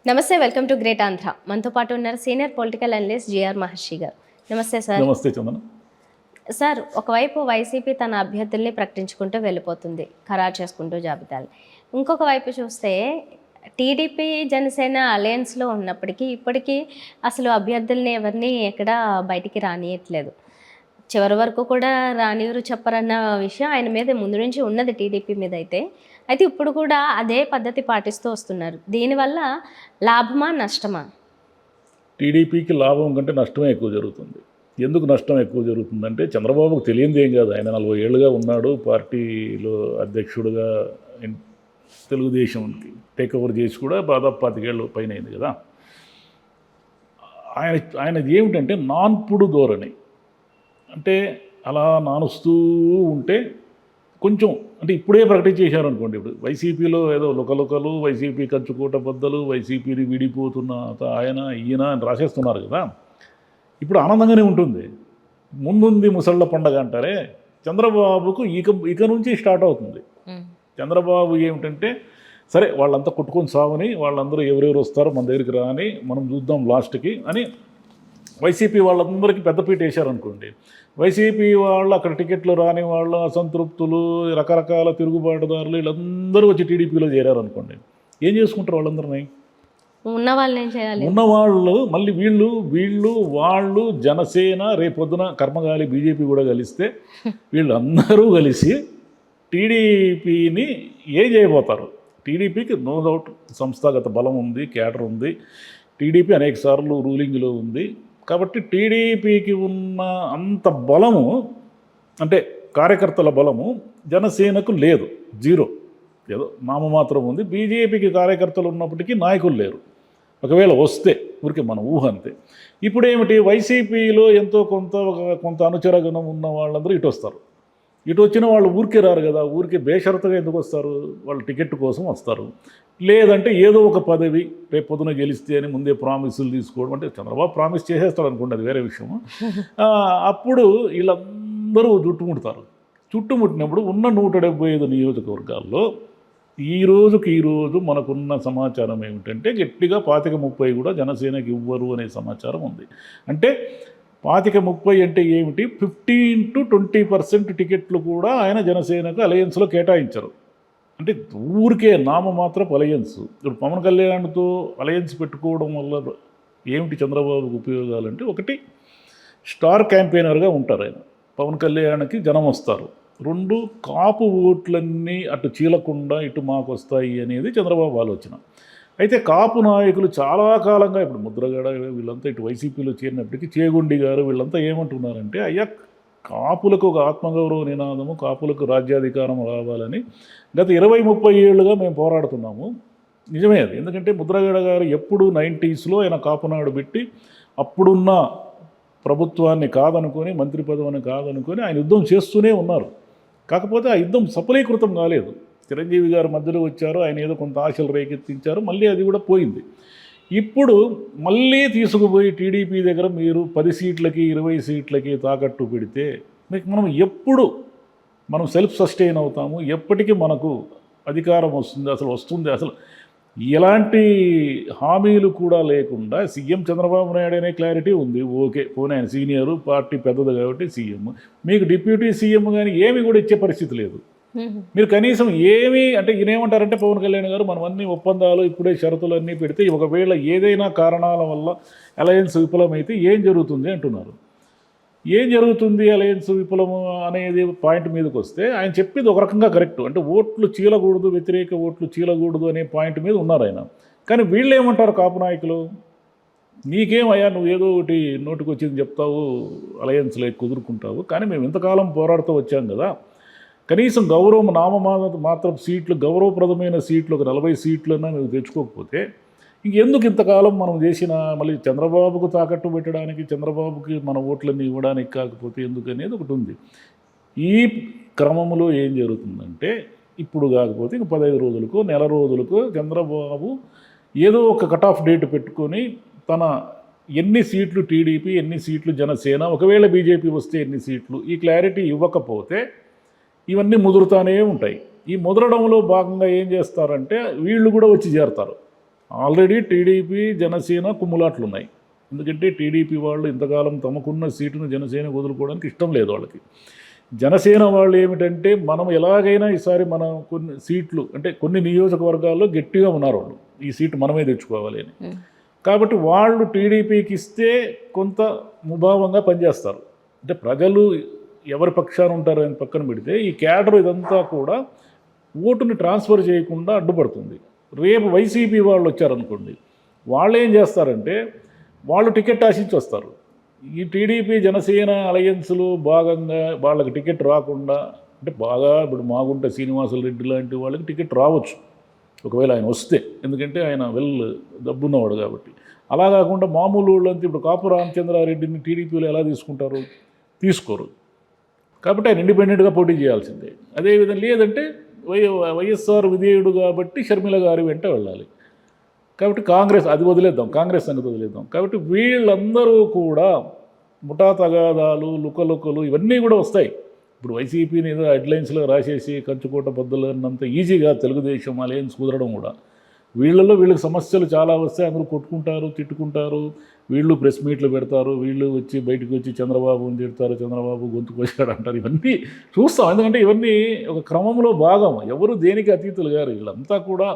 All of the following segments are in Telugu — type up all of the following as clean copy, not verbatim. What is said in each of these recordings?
నమస్తే, వెల్కమ్ టు గ్రేట్ ఆంధ్ర. మనతో పాటు ఉన్నారు సీనియర్ పొలిటికల్ అనలిస్ట్ జిఆర్ మహర్షి గారు. నమస్తే సార్. నమస్తే చందన. సార్, ఒకవైపు వైసీపీ తన అభ్యర్థుల్ని ప్రకటించుకుంటూ వెళ్ళిపోతుంది, ఖరారు చేసుకుంటూ జాబితాలు. ఇంకొక వైపు చూస్తే టీడీపీ జనసేన అలయన్స్లో ఉన్నప్పటికీ ఇప్పటికీ అసలు అభ్యర్థుల్ని ఎవరిని ఎక్కడా బయటికి రానియట్లేదు. చివరి వరకు కూడా రానియరు చెప్పరన్న విషయం ఆయన మీద ముందు నుంచి ఉన్నది, టీడీపీ మీద అయితే ఇప్పుడు కూడా అదే పద్ధతి పాటిస్తూ వస్తున్నారు. దీనివల్ల లాభమా నష్టమా? టీడీపీకి లాభం కంటే నష్టమే ఎక్కువ జరుగుతుంది. ఎందుకు నష్టం ఎక్కువ జరుగుతుందంటే చంద్రబాబుకు తెలియంది ఏం కాదు. ఆయన 40 ఏళ్ళుగా ఉన్నాడు, పార్టీలో అధ్యక్షుడుగా తెలుగుదేశంకి టేక్ ఓవర్ చేసి కూడా దాదాపు 25 ఏళ్ళు పైన అయింది కదా. ఆయనది ఏమిటంటే నాన్పుడు ధోరణి. అంటే అలా నానుస్తూ ఉంటే కొంచెం అంటే ఇప్పుడే ప్రకటించేశారు అనుకోండి. ఇప్పుడు వైసీపీలో ఏదో లుకలుకలు, వైసీపీ కంచుకోట బద్దలు, వైసీపీని విడిపోతున్న ఆయన ఈయన అని రాసేస్తున్నారు కదా. ఇప్పుడు ఆనందంగానే ఉంటుంది. ముందుంది ముసళ్ళ పండగ అంటారే, చంద్రబాబుకు ఇక నుంచి స్టార్ట్ అవుతుంది. చంద్రబాబు ఏమిటంటే సరే వాళ్ళంతా కొట్టుకొని సావని, వాళ్ళందరూ ఎవరెవరు వస్తారో మన దగ్గరికి రాని, మనం చూద్దాం లాస్ట్కి అని వైసీపీ వాళ్ళందరికీ పెద్దపీట వేశారనుకోండి. వైసీపీ వాళ్ళు అక్కడ టికెట్లు రాని వాళ్ళు, అసంతృప్తులు, రకరకాల తిరుగుబాటుదారులు వీళ్ళందరూ వచ్చి టీడీపీలో చేరారనుకోండి. ఏం చేసుకుంటారు వాళ్ళందరినీ? ఉన్న వాళ్ళు ఏం చేయాలి? ఉన్నవాళ్ళు మళ్ళీ వాళ్ళు జనసేన రేపొద్దున కర్మగాలి బీజేపీ కూడా కలిస్తే వీళ్ళందరూ కలిసి టీడీపీని ఏం చేయబోతారు? టీడీపీకి నో డౌట్ సంస్థాగత బలం ఉంది, క్యాడర్ ఉంది. టీడీపీ అనేక సార్లు రూలింగ్లో ఉంది. కాబట్టి టీడీపీకి ఉన్న అంత బలము, అంటే కార్యకర్తల బలము జనసేనకు లేదు, జీరో. ఏదో నామమాత్రం ఉంది. బీజేపీకి కార్యకర్తలు ఉన్నప్పటికీ నాయకులు లేరు. ఒకవేళ వస్తే ఊరికే మన ఊహ అంతే. ఇప్పుడు ఏమిటి, వైసీపీలో ఎంతో కొంత అనుచరగణం ఉన్న వాళ్ళందరూ ఇటు వస్తారు. ఇటు వచ్చిన వాళ్ళు ఊరికే రారు కదా. ఊరికే బేషరతుగా ఎందుకు వస్తారు? వాళ్ళు టికెట్ కోసం వస్తారు. లేదంటే ఏదో ఒక పదవి రేపు పొద్దున గెలిస్తే అని ముందే ప్రామిసులు తీసుకోవడం. అంటే చంద్రబాబు ప్రామిస్ చేసేస్తాడు అనుకోండి, అది వేరే విషయం. అప్పుడు వీళ్ళందరూ చుట్టుముట్టినప్పుడు ఉన్న 175 నియోజకవర్గాల్లో ఈరోజు మనకున్న సమాచారం ఏమిటంటే గట్టిగా 25-30 కూడా జనసేనకి ఇవ్వరు అనే సమాచారం ఉంది. అంటే 25-30 అంటే ఏమిటి? 15-20% టికెట్లు కూడా ఆయన జనసేనకు అలయన్స్లో కేటాయించరు. అంటే ఊరికే నామమాత్రపు అలయన్స్. ఇప్పుడు పవన్ కళ్యాణ్తో అలయన్స్ పెట్టుకోవడం వల్ల ఏమిటి చంద్రబాబుకు ఉపయోగాలంటే, ఒకటి స్టార్ క్యాంపెయినర్గా ఉంటారు ఆయన. పవన్ కళ్యాణ్కి జనం వస్తారు. 2 కాపు ఓట్లన్నీ అటు చీలకుండా ఇటు మాకు వస్తాయి అనేది చంద్రబాబు ఆలోచన. అయితే కాపు నాయకులు చాలా కాలంగా, ఇప్పుడు ముద్రగడ వీళ్ళంతా ఇటు వైసీపీలో చేరినప్పటికీ, చేగుండి గారు వీళ్ళంతా ఏమంటున్నారంటే, అయ్యా కాపులకు ఒక ఆత్మగౌరవ నినాదము, కాపులకు రాజ్యాధికారం రావాలని గత 20-30 ఏళ్ళుగా మేము పోరాడుతున్నాము. నిజమే అది. ఎందుకంటే ముద్రగడ గారు ఎప్పుడు 90స్లో ఆయన కాపునాడు పెట్టి అప్పుడున్న ప్రభుత్వాన్ని కాదనుకొని, మంత్రి పదవిని కాదనుకొని ఆయన యుద్ధం చేస్తూనే ఉన్నారు. కాకపోతే ఆ యుద్ధం సఫలీకృతం కాలేదు. చిరంజీవి గారు మధ్యలో వచ్చారు, ఆయన ఏదో కొంత ఆశలు రేకెత్తించారు, మళ్ళీ అది కూడా పోయింది. ఇప్పుడు మళ్ళీ తీసుకుపోయి టీడీపీ దగ్గర మీరు 10 సీట్లకి 20 సీట్లకి తాకట్టు పెడితే మనం సెల్ఫ్ సస్టైన్ అవుతాము? ఎప్పటికీ మనకు అధికారం వస్తుంది? అసలు ఎలాంటి హామీలు కూడా లేకుండా సీఎం చంద్రబాబు నాయుడు అనే క్లారిటీ ఉంది. ఓకే, పోనీ ఆయన సీనియరు, పార్టీ పెద్దది కాబట్టి సీఎం. మీకు డిప్యూటీ సీఎం కానీ ఏమి కూడా ఇచ్చే పరిస్థితి లేదు. మీరు కనీసం ఏమీ, అంటే ఈయనేమంటారంటే పవన్ కళ్యాణ్ గారు మనం అన్ని ఒప్పందాలు ఇప్పుడే షరతులు అన్నీ పెడితే ఒకవేళ ఏదైనా కారణాల వల్ల అలయన్స్ విఫలమైతే ఏం జరుగుతుంది అంటున్నారు. ఏం జరుగుతుంది అలయన్స్ విఫలము అనేది పాయింట్ మీదకి వస్తే ఆయన చెప్పింది ఒక రకంగా కరెక్ట్. అంటే ఓట్లు చీలకూడదు, వ్యతిరేక ఓట్లు చీలకూడదు అనే పాయింట్ మీద ఉన్నారు ఆయన. కానీ వీళ్ళు ఏమంటారు కాపు నాయకులు, నీకేమయ్యా నువ్వు ఏదో ఒకటి నోటికి వచ్చింది చెప్తావు, అలయన్స్లో కుదురుకుంటావు, కానీ మేము ఇంతకాలం పోరాడుతూ వచ్చాం కదా, కనీసం గౌరవం మాత్రం సీట్లు, గౌరవప్రదమైన సీట్లు ఒక 40 సీట్లన్నా నువ్వు తెచ్చుకోకపోతే ఇంకెందుకు ఇంతకాలం మనం చేసిన, మళ్ళీ చంద్రబాబుకు తాకట్టు పెట్టడానికి, చంద్రబాబుకి మన ఓట్లన్నీ ఇవ్వడానికి కాకపోతే ఎందుకు అనేది ఒకటి ఉంది. ఈ క్రమంలో ఏం జరుగుతుందంటే ఇప్పుడు కాకపోతే ఇంక 15 రోజులకు, నెల రోజులకు చంద్రబాబు ఏదో ఒక కట్ ఆఫ్ డేట్ పెట్టుకొని తన ఎన్ని సీట్లు టీడీపీ, ఎన్ని సీట్లు జనసేన, ఒకవేళ బీజేపీ వస్తే ఎన్ని సీట్లు, ఈ క్లారిటీ ఇవ్వకపోతే ఇవన్నీ ముదురుతానే ఉంటాయి. ఈ ముదరడంలో భాగంగా ఏం చేస్తారంటే వీళ్ళు కూడా వచ్చి చేరతారు. ఆల్రెడీ టీడీపీ జనసేన కుమ్ములాట్లు ఉన్నాయి. ఎందుకంటే టీడీపీ వాళ్ళు ఇంతకాలం తమకున్న సీటును జనసేన వదులుకోవడానికి ఇష్టం లేదు వాళ్ళకి. జనసేన వాళ్ళు ఏమిటంటే మనం ఎలాగైనా ఈసారి మనం కొన్ని సీట్లు అంటే కొన్ని నియోజకవర్గాల్లో గట్టిగా ఉన్నారు వాళ్ళు, ఈ సీటు మనమే తెచ్చుకోవాలి అని. కాబట్టి వాళ్ళు టీడీపీకి ఇస్తే కొంత ముభావంగా పనిచేస్తారు. అంటే ప్రజలు ఎవరి పక్షాన ఉంటారు అని పక్కన పెడితే ఈ క్యాడర్ ఇదంతా కూడా ఓటుని ట్రాన్స్ఫర్ చేయకుండా అడ్డుపడుతుంది. రేపు వైసీపీ వాళ్ళు వచ్చారనుకోండి, వాళ్ళు ఏం చేస్తారంటే వాళ్ళు టికెట్ ఆశించి వస్తారు. ఈ టీడీపీ జనసేన అలయన్స్లో భాగంగా వాళ్ళకి టికెట్ రాకుండా, అంటే బాగా ఇప్పుడు మాగుంట శ్రీనివాసులు రెడ్డి లాంటి వాళ్ళకి టికెట్ రావచ్చు ఒకవేళ ఆయన వస్తే, ఎందుకంటే ఆయన డబ్బున్నవాడు కాబట్టి. అలా కాకుండా మామూలు వాళ్ళంతా ఇప్పుడు కాపు రామచంద్రారెడ్డిని టీడీపీలో ఎలా తీసుకుంటారు? తీసుకోరు. కాబట్టి ఆయన ఇండిపెండెంట్గా పోటీ చేయాల్సిందే. అదేవిధంగా లేదంటే వైఎస్ఆర్ విధేయుడు కాబట్టి షర్మిల గారి వెంట వెళ్ళాలి. కాబట్టి కాంగ్రెస్ అది వదిలేద్దాం, కాంగ్రెస్ సంగతి వదిలేద్దాం. కాబట్టి వీళ్ళందరూ కూడా ముఠా తగాదాలు, లుకలుకలు ఇవన్నీ కూడా వస్తాయి. ఇప్పుడు వైసీపీని ఏదో హెడ్లైన్స్లో రాసేసి కంచుకోట బద్దలన్నంత ఈజీగా తెలుగుదేశం అలయన్స్ కుదరడం కూడా, వీళ్ళకి సమస్యలు చాలా వస్తాయి. అందరూ కొట్టుకుంటారు, తిట్టుకుంటారు, వీళ్ళు ప్రెస్ మీట్లు పెడతారు, వీళ్ళు వచ్చి బయటకు వచ్చి చంద్రబాబుని తిడతారు, చంద్రబాబు గొంతు కోసాడు అంటారు. ఇవన్నీ చూస్తాం, ఎందుకంటే ఇవన్నీ ఒక క్రమంలో భాగం. ఎవరు దేనికి అతీతులు గారు, వీళ్ళంతా కూడా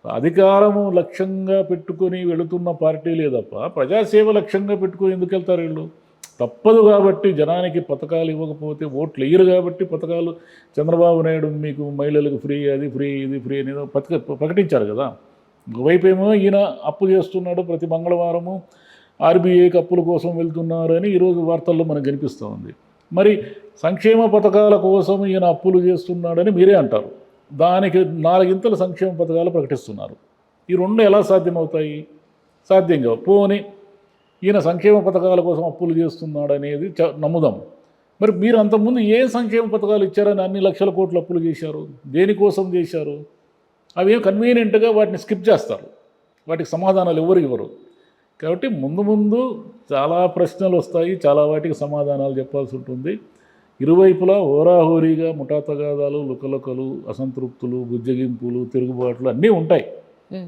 అధికారము లక్ష్యంగా పెట్టుకొని వెళుతున్న పార్టీలే తప్ప ప్రజాసేవ లక్ష్యంగా పెట్టుకొని ఎందుకు వెళ్తారు వీళ్ళు? తప్పదు కాబట్టి జనానికి పథకాలు ఇవ్వకపోతే ఓట్లు వేయరు కాబట్టి పథకాలు. చంద్రబాబు నాయుడు మీకు మహిళలకు ఫ్రీ, అది ఫ్రీ, ఇది ఫ్రీ అనేది ప్రకటించారు కదా. ఒకవైపేమో ఈయన అప్పు చేస్తున్నాడు, ప్రతి మంగళవారము ఆర్బీఐకి అప్పుల కోసం వెళ్తున్నారు అని ఈరోజు వార్తల్లో మనకు కనిపిస్తూ ఉంది. మరి సంక్షేమ పథకాల కోసం ఈయన అప్పులు చేస్తున్నాడని మీరే అంటారు, దానికి 4 ఇంతల సంక్షేమ పథకాలు ప్రకటిస్తున్నారు. ఈ రెండు ఎలా సాధ్యమవుతాయి? సాధ్యం కావు. పోని ఈయన సంక్షేమ పథకాల కోసం అప్పులు చేస్తున్నాడు అనేది నమ్ముదాం. మరి మీరు అంతకుముందు ఏ సంక్షేమ పథకాలు ఇచ్చారని అన్ని లక్షల కోట్లు అప్పులు చేశారు? దేనికోసం చేశారు? అవేం కన్వీనియంట్గా వాటిని స్కిప్ చేస్తారు, వాటికి సమాధానాలు ఎవరు ఇవ్వరు. కాబట్టి ముందు చాలా ప్రశ్నలు వస్తాయి, చాలా వాటికి సమాధానాలు చెప్పాల్సి ఉంటుంది. ఇరువైపులా హోరాహోరీగా ముఠా తగాదాలు, లుకలుకలు, అసంతృప్తులు, బుజ్జగింపులు, తిరుగుబాట్లు అన్నీ ఉంటాయి.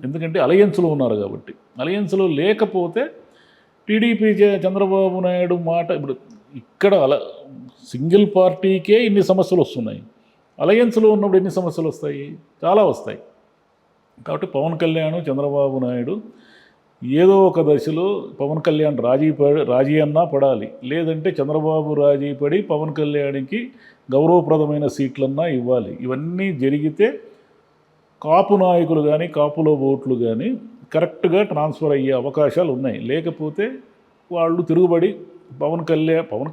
ఎందుకంటే అలయన్స్లో ఉన్నారు కాబట్టి. అలయన్స్లో లేకపోతే టీడీపీ చంద్రబాబు నాయుడు మాట ఇప్పుడు ఇక్కడ సింగిల్ పార్టీకే ఇన్ని సమస్యలు వస్తున్నాయి, అలయన్స్లో ఉన్నప్పుడు ఎన్ని సమస్యలు వస్తాయి? చాలా వస్తాయి. కాబట్టి పవన్ కళ్యాణ్, చంద్రబాబు నాయుడు ఏదో ఒక దశలో పవన్ కళ్యాణ్ రాజీ అన్నా పడాలి, లేదంటే చంద్రబాబు రాజీ పడి పవన్ కళ్యాణ్కి గౌరవప్రదమైన సీట్లన్నా ఇవ్వాలి. ఇవన్నీ జరిగితే కాపు నాయకులు కానీ, కాపులో ఓట్లు కానీ కరెక్ట్గా ట్రాన్స్ఫర్ అయ్యే అవకాశాలు ఉన్నాయి. లేకపోతే వాళ్ళు తిరుగుబడి పవన్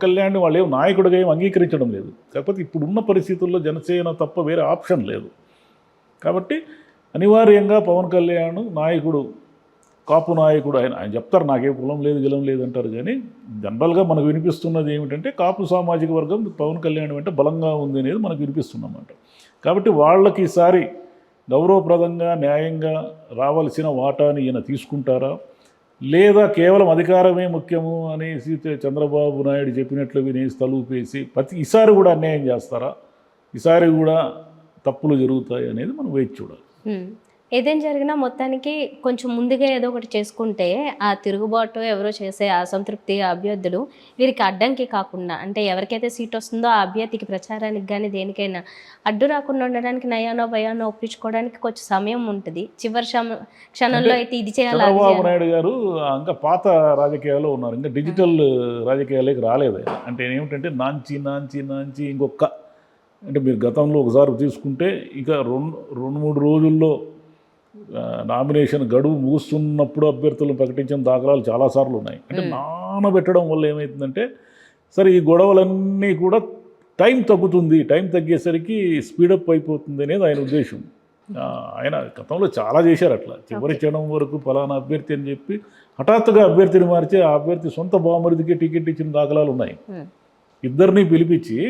కళ్యాణ్ వాళ్ళు ఏం నాయకుడిగా ఏం అంగీకరించడం లేదు. కాకపోతే ఇప్పుడున్న పరిస్థితుల్లో జనసేన తప్ప వేరే ఆప్షన్ లేదు. కాబట్టి అనివార్యంగా పవన్ కళ్యాణ్ నాయకుడు, కాపు నాయకుడు, ఆయన చెప్తారు నాకేం కులం లేదు గిలం లేదు అంటారు, కానీ జనరల్గా మనకు వినిపిస్తున్నది ఏమిటంటే కాపు సామాజిక వర్గం పవన్ కళ్యాణ్ వెంట బలంగా ఉంది అనేది మనకు వినిపిస్తున్నమాట. కాబట్టి వాళ్ళకి ఈసారి గౌరవప్రదంగా న్యాయంగా రావాల్సిన వాటాని ఈయన తీసుకుంటారా, లేదా కేవలం అధికారమే ముఖ్యము అనేసి చంద్రబాబు నాయుడు చెప్పినట్లు వినేసి తలూపేసి ఈసారి కూడా అన్యాయం చేస్తారా, ఈసారి కూడా తప్పులు జరుగుతాయి అనేది మనం వేచి చూడాలి. ఏదేం జరిగినా మొత్తానికి కొంచెం ముందుగా ఏదో ఒకటి చేసుకుంటే ఆ తిరుగుబాటు, ఎవరో చేసే అసంతృప్తి అభ్యర్థులు వీరికి అడ్డంకి కాకుండా, అంటే ఎవరికైతే సీట్ వస్తుందో ఆ అభ్యర్థికి ప్రచారానికి కానీ దేనికైనా అడ్డు రాకుండా ఉండడానికి నయానో భయానో ఒప్పించుకోవడానికి కొంచెం సమయం ఉంటుంది. చివరి క్షణంలో అయితే ఇది చేయాలి. చంద్రబాబు నాయుడు గారు ఇంకా పాత రాజకీయాల్లో ఉన్నారు, ఇంకా డిజిటల్ రాజకీయాలకి రాలేదు. అంటే ఏమిటంటే నాంచి ఇంకొక, అంటే మీరు గతంలో ఒకసారి తీసుకుంటే ఇక 2-3 రోజుల్లో నామినేషన్ గడువు ముగుస్తున్నప్పుడు అభ్యర్థులను ప్రకటించిన దాఖలాలు చాలాసార్లు ఉన్నాయి. అంటే నానబెట్టడం వల్ల ఏమవుతుందంటే సరే ఈ గొడవలన్నీ కూడా టైం తగ్గుతుంది, టైం తగ్గేసరికి స్పీడప్ అయిపోతుంది అనేది ఆయన ఉద్దేశం. ఆయన గతంలో చాలా చేశారు అట్లా. చివరి క్షణం వరకు ఫలానా అభ్యర్థి అని చెప్పి హఠాత్తుగా అభ్యర్థిని మార్చి ఆ అభ్యర్థి సొంత బామరిదికి టికెట్ ఇచ్చిన దాఖలాలు ఉన్నాయి. ఇద్దరిని పిలిపించి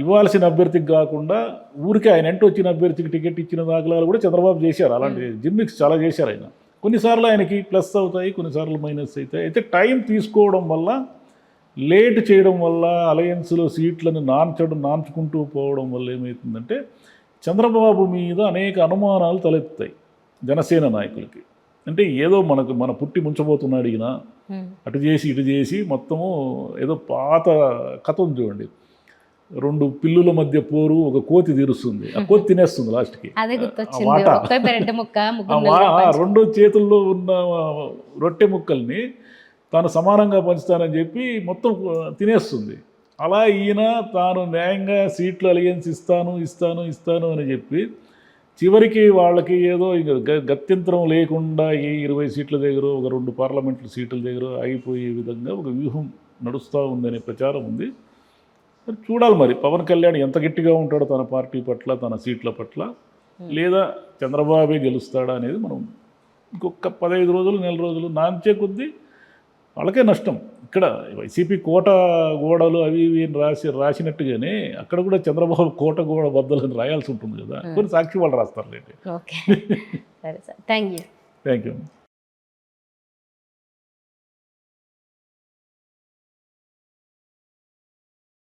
ఇవ్వాల్సిన అభ్యర్థికి కాకుండా ఊరికే ఆయన ఎంట వచ్చిన అభ్యర్థికి టికెట్ ఇచ్చిన దాఖలాలు కూడా చంద్రబాబు చేశారు. అలాంటి జిమ్మిక్స్ చాలా చేశారు ఆయన. కొన్నిసార్లు ఆయనకి ప్లస్ అవుతాయి, కొన్నిసార్లు మైనస్ అవుతాయి. అయితే టైం తీసుకోవడం వల్ల, లేట్ చేయడం వల్ల, అలయన్స్లో సీట్లను నాంచుకుంటూ పోవడం వల్ల ఏమవుతుందంటే చంద్రబాబు మీద అనేక అనుమానాలు తలెత్తాయి. జనసేన నాయకులకి. అంటే ఏదో మన పుట్టి ముంచబోతున్నాడు ఈయన, అటు చేసి ఇటు చేసి మొత్తము ఏదో పాత కథ ఉంది చూడండి, 2 పిల్లుల మధ్య పోరు ఒక కోతి తీరుస్తుంది, ఆ కోతి తినేస్తుంది లాస్ట్కి. అదే గుర్తొచ్చింది, వాటా. ఒక్క బ్రెడ్ ముక్క ఆ ముగ్గురు వా- ఆ 2 చేతుల్లో ఉన్న రొట్టె ముక్కల్ని తాను సమానంగా పంచుతానని చెప్పి మొత్తం తినేస్తుంది. అలా ఈయన తాను న్యాయంగా సీట్లు అలియన్స్ ఇస్తాను అని చెప్పి చివరికి వాళ్ళకి ఏదో ఇక గత్యంతరం లేకుండా ఈ 20 సీట్ల దగ్గర ఒక 2 పార్లమెంట్ల సీట్ల దగ్గర ఆగిపోయే విధంగా ఒక వ్యూహం నడుస్తూ ఉందనే ప్రచారం ఉంది. మరి చూడాలి మరి పవన్ కళ్యాణ్ ఎంత గట్టిగా ఉంటాడో తన పార్టీ పట్ల, తన సీట్ల పట్ల, లేదా చంద్రబాబే గెలుస్తాడా అనేది మనం ఇంకొక 15 రోజులు, నెల రోజులు నాంచే కొద్దీ వాళ్ళకే నష్టం. ఇక్కడ వైసీపీ కోట గోడలు అవి ఇవి అని రాసినట్టుగానే అక్కడ కూడా చంద్రబాబు కోట గోడ బద్దలని రాయాల్సి ఉంటుంది కదా, కొన్ని సాక్షి వాళ్ళు రాస్తారు. ఓకే సరే sir, thank you. Thank you.